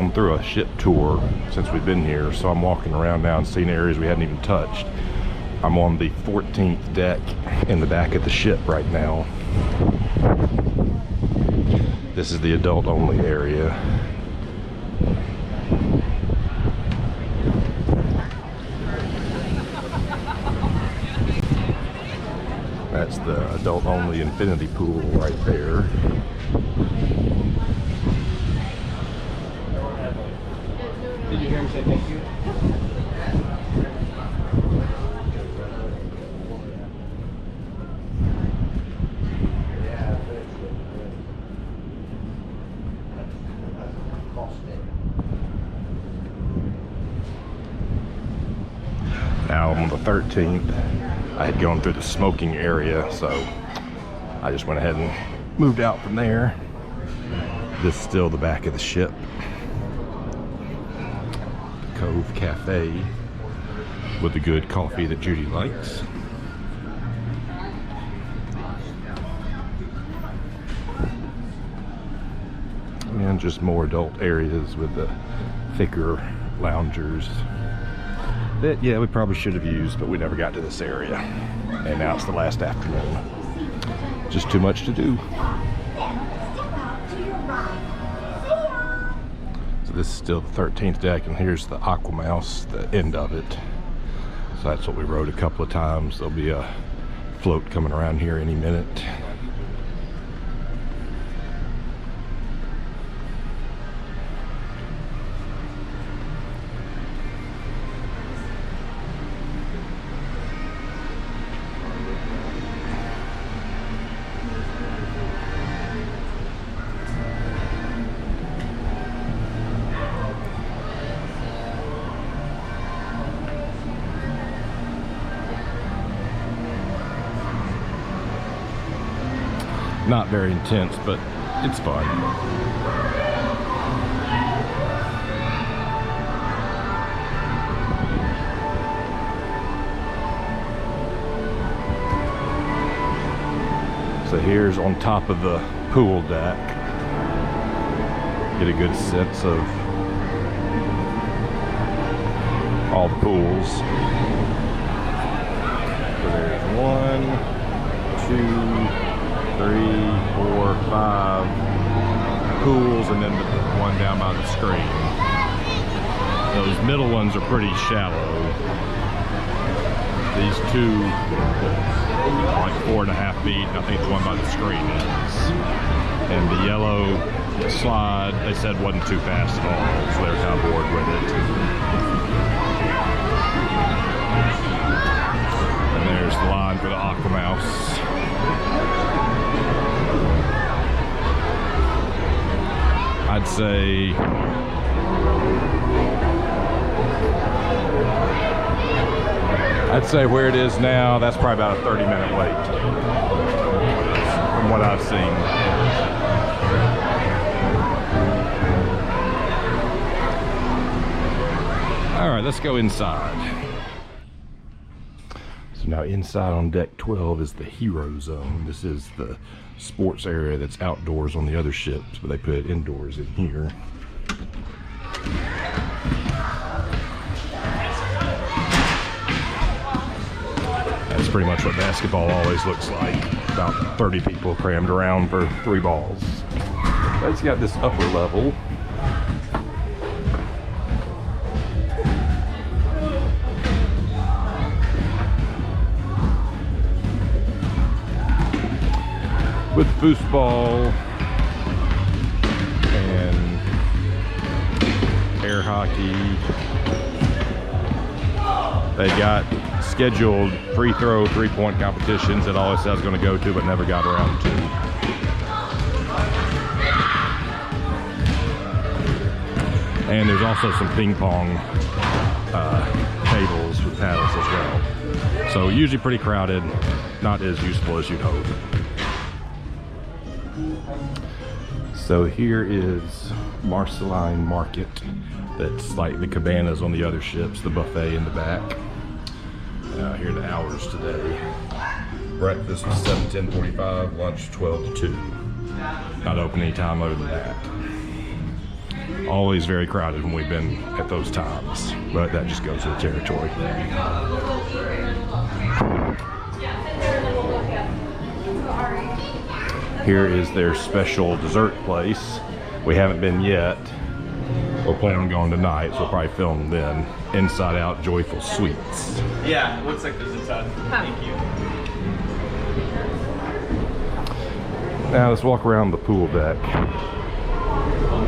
gone through a ship tour since we've been here, so I'm walking around now and seeing areas we hadn't even touched. I'm on the 14th deck in the back of the ship right now. This is the adult only area. That's the adult only infinity pool right there. Did you hear him say thank you? Now on the 13th, I had gone through the smoking area, so I just went ahead and moved out from there. This is still the back of the ship. The Cove Cafe with the good coffee that Judy likes. And just more adult areas with the thicker loungers that, yeah, we probably should have used, but we never got to this area. And now it's the last afternoon. Just too much to do. So this is still the 13th deck, and here's the Aquamouse, the end of it. So that's what we rode a couple of times. There'll be a float coming around here any minute. Not very intense, but it's fun. So here's on top of the pool deck. Get a good sense of all the pools. So there's 1, 2, 3, 4, 5 pools, and then the one down by the screen. Those middle ones are pretty shallow. These two, like 4.5 feet. I think the one by the screen is. And the yellow slide, they said wasn't too fast at all, so they're kind of bored with it. And there's the line for the Aquamouse. I'd say where it is now, that's probably about a 30-minute wait from what I've seen. All right, let's go inside. So now inside on deck 12 is the Hero Zone. This is the sports area that's outdoors on the other ships, but they put it indoors in here. That's pretty much what basketball always looks like. About 30 people crammed around for 3 balls. But it's got this upper level. With foosball and air hockey. They got scheduled free throw, 3-point competitions that always said I was going to go to, but never got around to. And there's also some ping pong tables with paddles as well. So usually pretty crowded, not as useful as you'd hope. So here is Marceline Market. That's like the cabanas on the other ships, the buffet in the back. Here are the hours today. Breakfast was 7 to 10:45, lunch 12 to 2. Not open any time other than that. always very crowded when we've been at those times, but that just goes with the territory. Here is their special dessert place. We haven't been yet. We're planning on going tonight, so we'll probably film then. Inside Out Joyful Sweets. Yeah, it looks like there's a ton. Thank you. Now let's walk around the pool deck,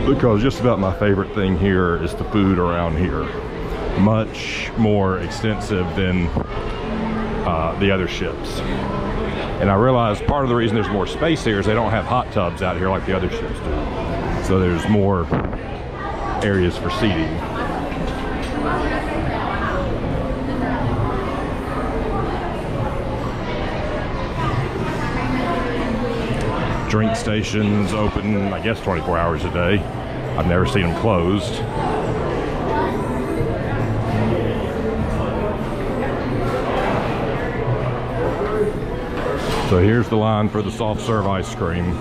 because just about my favorite thing here is the food around here. Much more extensive than the other ships. And I realized part of the reason there's more space here is they don't have hot tubs out here like the other ships do. So there's more areas for seating. Drink stations open, I guess, 24 hours a day. I've never seen them closed. So here's the line for the soft serve ice cream.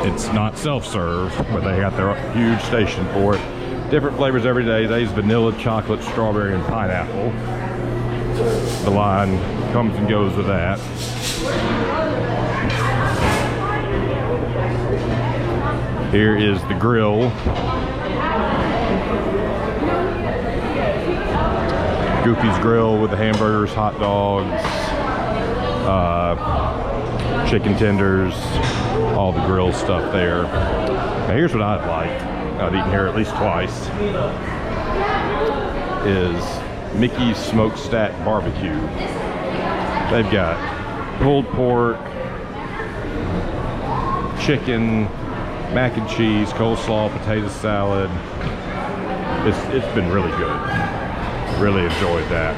It's not self-serve, but they got their huge station for it. Different flavors every day. Today's vanilla, chocolate, strawberry, and pineapple. The line comes and goes with that. Here is the grill. Goofy's Grill with the hamburgers, hot dogs, chicken tenders, all the grill stuff there. Now here's what I'd like. I've eaten here at least twice. Is Mickey's Smokestack Barbecue. They've got pulled pork, chicken, mac and cheese, coleslaw, potato salad. It's been really good. Really enjoyed that.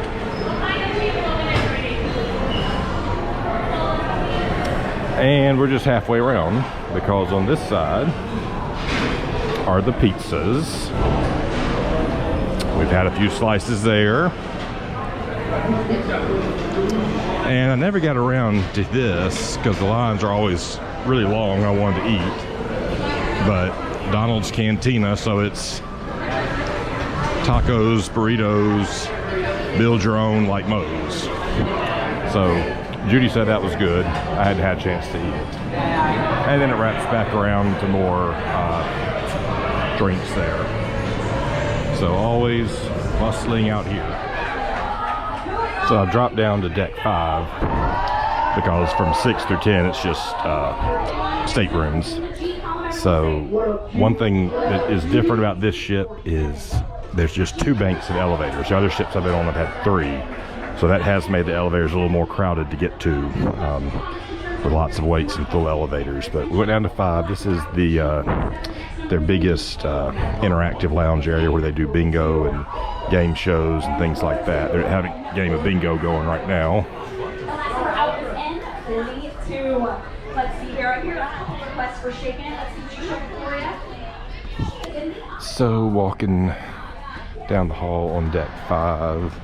And we're just halfway around, because on this side are the pizzas. We've had a few slices there. And I never got around to this because the lines are always really long. I wanted to eat. But Donald's Cantina, so it's tacos, burritos, build your own like Moe's. So Judy said that was good. I hadn't had a chance to eat it. And then it wraps back around to more drinks there. So always bustling out here. So I've dropped down to deck 5 because from 6 through 10 it's just staterooms. So one thing that is different about this ship is there's just 2 banks of elevators. The other ships I've been on have had 3. So that has made the elevators a little more crowded to get to, with lots of weights and full elevators. But we went down to 5. This is the their biggest interactive lounge area where they do bingo and game shows and things like that. They're having a game of bingo going right now. Let's see here, right here. Request for shaking it. Let's see what you show for you. So walking down the hall on deck 5.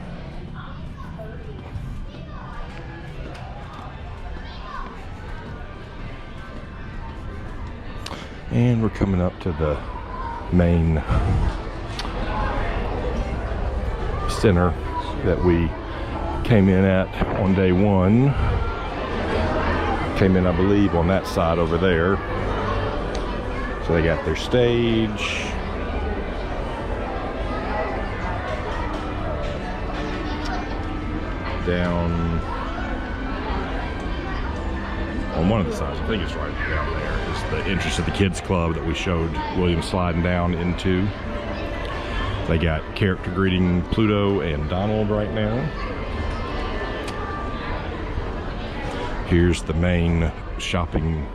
And we're coming up to the main center that we came in at on day 1. Came in, I believe, on that side over there. So they got their stage. Down on one of the sides, I think it's right down there, is the entrance to the kids club that we showed William sliding down into. They got character greeting Pluto and Donald right now. Here's the main shopping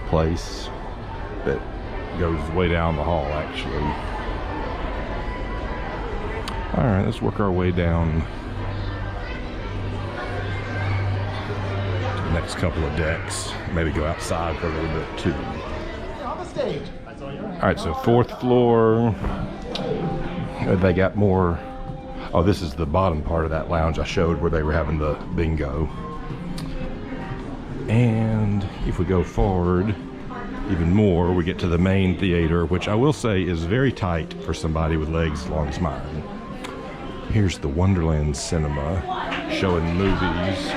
place that goes way down the hall, actually. All right, let's work our way down next couple of decks, maybe go outside for a little bit too. On the stage. All right, so 4th floor. They got more. Oh, this is the bottom part of that lounge I showed where they were having the bingo. And if we go forward, even more, we get to the main theater, which I will say is very tight for somebody with legs as long as mine. Here's the Wonderland Cinema, showing movies.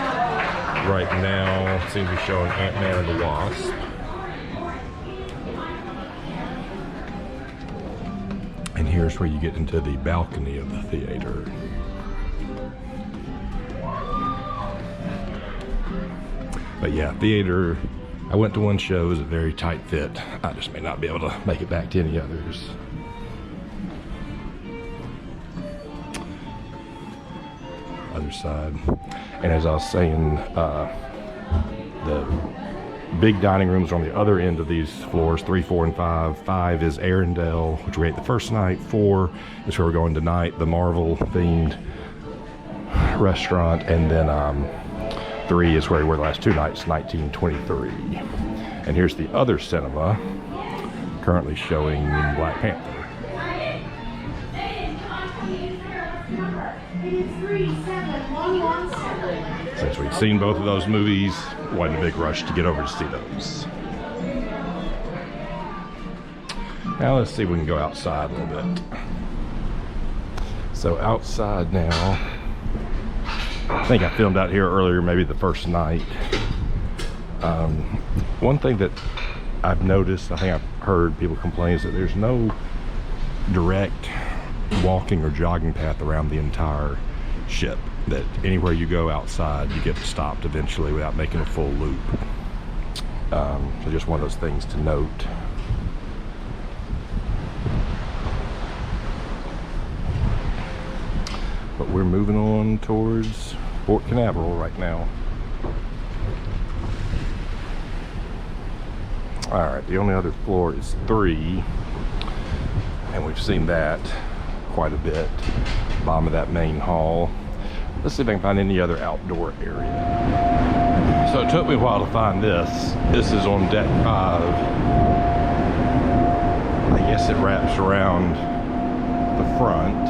Right now, it seems to be showing Ant-Man and the Wasp. And here's where you get into the balcony of the theater. But yeah, theater, I went to one show, it was a very tight fit. I just may not be able to make it back to any others. Other side. And as I was saying, the big dining rooms are on the other end of these floors, 3, 4, and 5. 5 is Arendelle, which we ate the first night. 4 is where we're going tonight, the Marvel themed restaurant. And then 3 is where we were the last 2 nights, 1923. And here's the other cinema, currently showing Black Panther. Since we'd seen both of those movies, wasn't a big rush to get over to see those. Now let's see if we can go outside a little bit. So outside now, I think I filmed out here earlier, maybe the first night. One thing that I've noticed, I think I've heard people complain, is that there's no direct walking or jogging path around the entire ship. That anywhere you go outside, you get stopped eventually without making a full loop. So just one of those things to note. But we're moving on towards Port Canaveral right now. All right, the only other floor is 3, and we've seen that quite a bit. Bottom of that main hall. Let's see if I can find any other outdoor area. So it took me a while to find this. This is on deck 5. I guess it wraps around the front.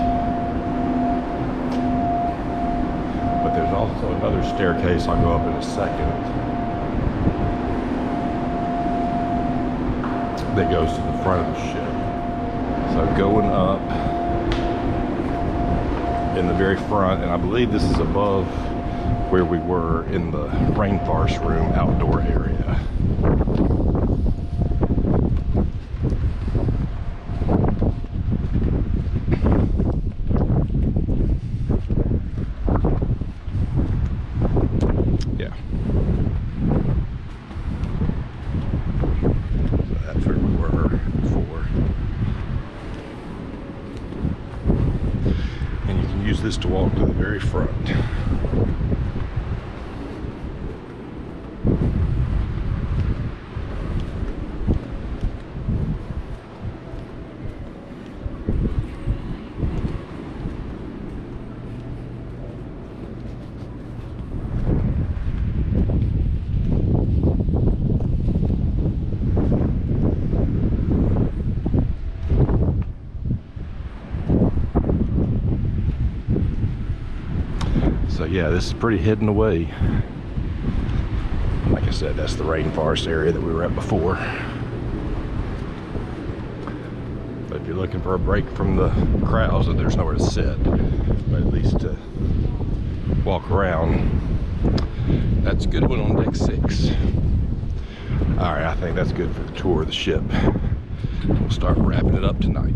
But there's also another staircase I'll go up in a second that goes to the front of the ship. So going up in the very front, and I believe this is above where we were in the rainforest room outdoor area. Yeah. So that's where we were before. And you can use this to walk to the very front. So yeah, this is pretty hidden away. Like I said, that's the rainforest area that we were at before. But if you're looking for a break from the crowds, and there's nowhere to sit, but at least to walk around, that's a good one on deck 6. All right, I think that's good for the tour of the ship. We'll start wrapping it up tonight.